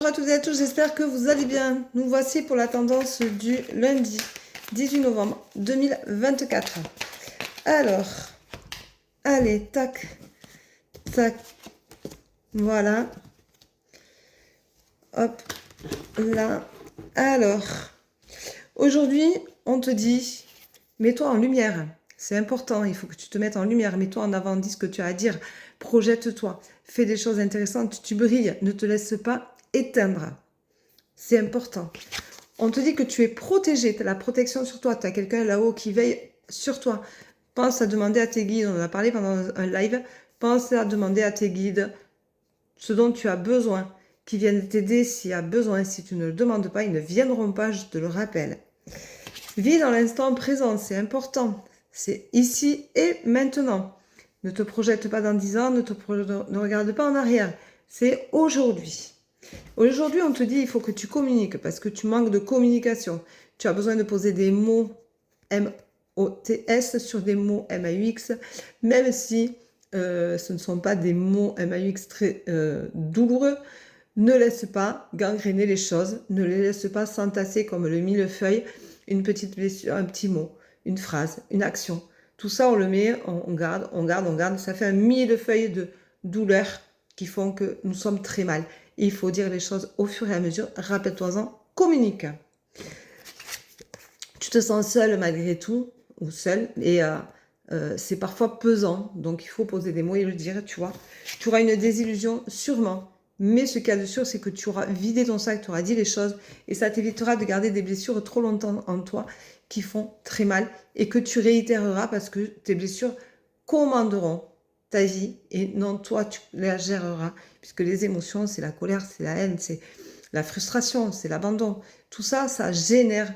Bonjour à toutes et à tous, j'espère que vous allez bien. Nous voici pour la tendance du lundi 18 novembre 2024. Alors, allez, tac, tac, voilà. Hop, là. Alors, aujourd'hui, on te dit, mets-toi en lumière. C'est important, il faut que tu te mettes en lumière. Mets-toi en avant, dis ce que tu as à dire. Projette-toi, fais des choses intéressantes, tu brilles. Ne te laisse pas éteindre. C'est important. On te dit que tu es protégé, tu as la protection sur toi, tu as quelqu'un là-haut qui veille sur toi. Pense à demander à tes guides, on en a parlé pendant un live, pense à demander à tes guides ce dont tu as besoin, qui viennent t'aider s'il y a besoin. Si tu ne le demandes pas, ils ne viendront pas, je te le rappelle. Vis dans l'instant présent, c'est important. C'est ici et maintenant. Ne te projette pas dans 10 ans, ne regarde pas en arrière. C'est aujourd'hui. Aujourd'hui, on te dit il faut que tu communiques parce que tu manques de communication. Tu as besoin de poser des mots M-O-T-S sur des mots M-A-U-X, même si ce ne sont pas des mots M-A-U-X très douloureux. Ne laisse pas gangréner les choses, ne les laisse pas s'entasser comme le millefeuille, une petite blessure, un petit mot, une phrase, une action. Tout ça, on le met, on garde, on garde, on garde. Ça fait un millefeuille de douleurs qui font que nous sommes très mal. Il faut dire les choses au fur et à mesure. Rappelle-toi-en, communique. Tu te sens seul malgré tout, ou seul, et c'est parfois pesant. Donc il faut poser des mots et le dire, tu vois. Tu auras une désillusion, sûrement. Mais ce qu'il y a de sûr, c'est que tu auras vidé ton sac, tu auras dit les choses, et ça t'évitera de garder des blessures trop longtemps en toi qui font très mal, et que tu réitéreras parce que tes blessures commanderont ta vie, et non toi tu la géreras, puisque les émotions, c'est la colère, c'est la haine, c'est la frustration, c'est l'abandon. Tout ça, ça génère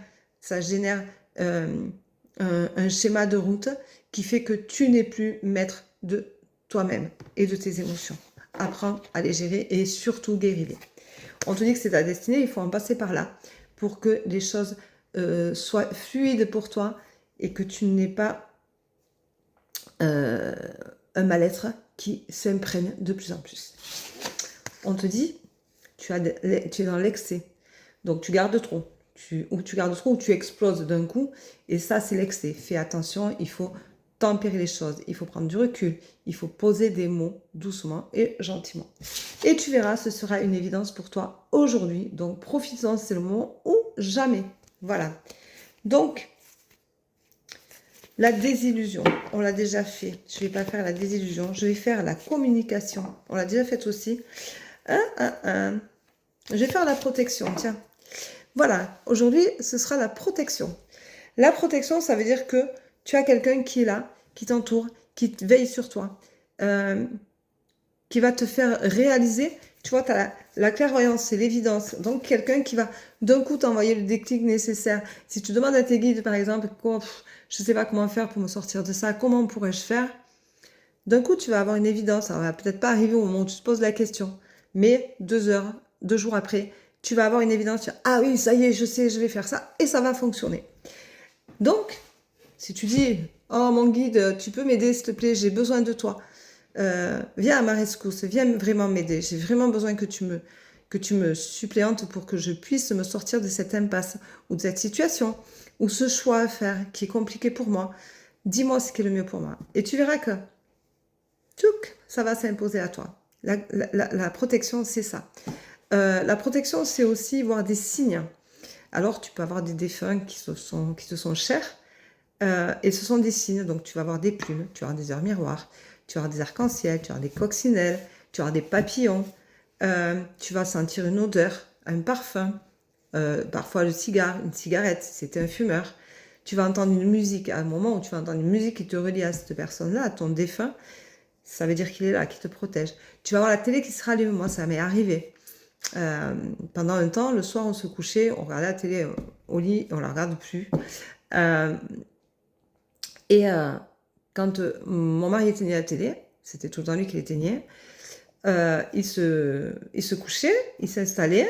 un schéma de route qui fait que tu n'es plus maître de toi-même et de tes émotions. Apprends à les gérer et surtout guéris-les. On te dit que c'est ta destinée, il faut en passer par là pour que les choses soient fluides pour toi et que tu n'aies pas un mal-être qui s'imprègne de plus en plus. On te dit, tu es dans l'excès, donc tu gardes trop. Ou tu gardes trop, ou tu exploses d'un coup, et ça c'est l'excès. Fais attention, il faut tempérer les choses, il faut prendre du recul, il faut poser des mots doucement et gentiment. Et tu verras, ce sera une évidence pour toi aujourd'hui, donc profites-en, c'est le moment ou jamais. Voilà. Donc, la désillusion, on l'a déjà fait. Je ne vais pas faire la désillusion, je vais faire la communication. On l'a déjà faite aussi. Je vais faire la protection, tiens. Voilà, aujourd'hui, ce sera la protection. La protection, ça veut dire que tu as quelqu'un qui est là, qui t'entoure, qui veille sur toi, qui va te faire réaliser. Tu vois, tu as la clairvoyance, c'est l'évidence. Donc, quelqu'un qui va d'un coup t'envoyer le déclic nécessaire. Si tu demandes à tes guides, par exemple, je ne sais pas comment faire pour me sortir de ça, comment pourrais-je faire? D'un coup, tu vas avoir une évidence. Ça va peut-être pas arriver au moment où tu te poses la question, mais 2 heures, 2 jours après, tu vas avoir une évidence. Tu vas, ah oui, ça y est, je sais, je vais faire ça, et ça va fonctionner. Donc, si tu dis, oh mon guide, tu peux m'aider s'il te plaît, j'ai besoin de toi. Viens à ma rescousse, viens vraiment m'aider. J'ai vraiment besoin que tu me suppléantes pour que je puisse me sortir de cette impasse ou de cette situation ou ce choix à faire qui est compliqué pour moi. Dis-moi ce qui est le mieux pour moi. Et tu verras que ça va s'imposer à toi. La protection, c'est ça. La protection, c'est aussi voir des signes. Alors, tu peux avoir des défunts qui te sont chers, et ce sont des signes. Donc, tu vas avoir des plumes, tu vas avoir des heures miroirs, tu vas avoir des arcs-en-ciel, tu vas avoir des coccinelles, tu vas avoir des papillons, tu vas sentir une odeur, un parfum, parfois le cigare, une cigarette, si c'était un fumeur. Tu vas entendre une musique, à un moment où tu vas entendre une musique qui te relie à cette personne-là, à ton défunt, ça veut dire qu'il est là, qu'il te protège. Tu vas avoir la télé qui se rallume. Moi, ça m'est arrivé. Pendant un temps, le soir, on se couchait, on regardait la télé au lit, on ne la regarde plus. Quand mon mari éteignait la télé, c'était tout le temps lui qui l'éteignait, il se couchait, il s'installait,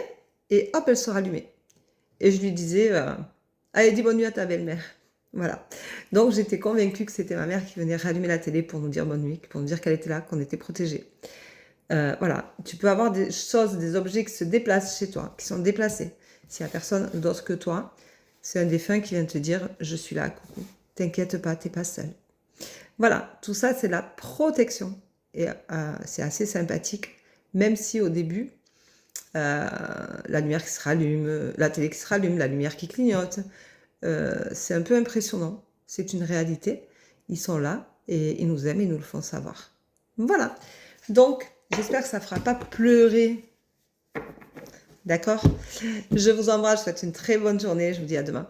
et hop, elle se rallumait. Et je lui disais, allez, dis bonne nuit à ta belle-mère. Voilà. Donc j'étais convaincue que c'était ma mère qui venait rallumer la télé pour nous dire bonne nuit, pour nous dire qu'elle était là, qu'on était protégés. Voilà, tu peux avoir des choses, des objets qui se déplacent chez toi, qui sont déplacés. S'il n'y a personne d'autre que toi, c'est un défunt qui vient te dire « je suis là, coucou, t'inquiète pas, t'es pas seul ». Voilà, tout ça c'est la protection. Et c'est assez sympathique, même si au début, la lumière qui se rallume, la télé qui se rallume, la lumière qui clignote, c'est un peu impressionnant. C'est une réalité. Ils sont là et ils nous aiment, ils nous le font savoir. Voilà. Donc, j'espère que ça ne fera pas pleurer. D'accord? Je vous embrasse, je vous souhaite une très bonne journée. Je vous dis à demain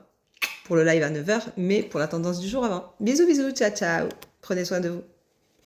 pour le live à 9h, mais pour la tendance du jour avant. Bisous, bisous, ciao, ciao. Prenez soin de vous.